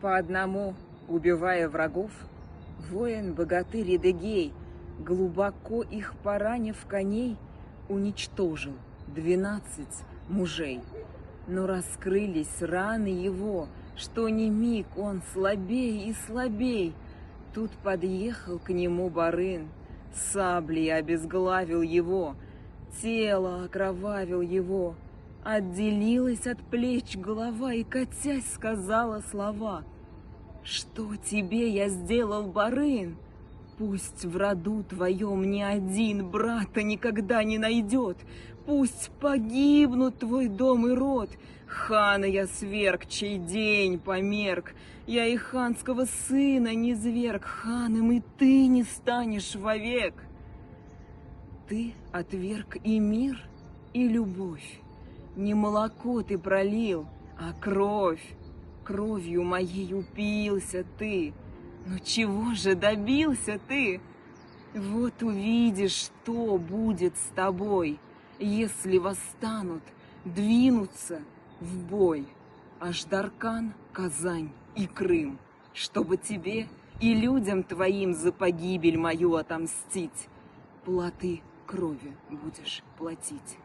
По одному, убивая врагов, воин-богатырь Эдегей, глубоко их поранив коней, уничтожил 12 мужей. Но раскрылись раны его, что ни миг он слабей и слабей. Тут подъехал к нему барын, саблей обезглавил его, тело окровавил его. Отделилась от плеч голова и, катясь, сказала слова: «Что тебе я сделал, барын? Пусть в роду твоем ни один брата никогда не найдет, пусть погибнут твой дом и род. Хана я сверг, чей день померк, я и ханского сына не зверг, ханом и ты не станешь вовек. Ты отверг и мир, и любовь. Не молоко ты пролил, а кровь. Кровью моей упился ты. Но чего же добился ты? Вот увидишь, что будет с тобой, если восстанут, двинутся в бой Аждаркан, Казань и Крым, чтобы тебе и людям твоим за погибель мою отомстить. Платы крови будешь платить».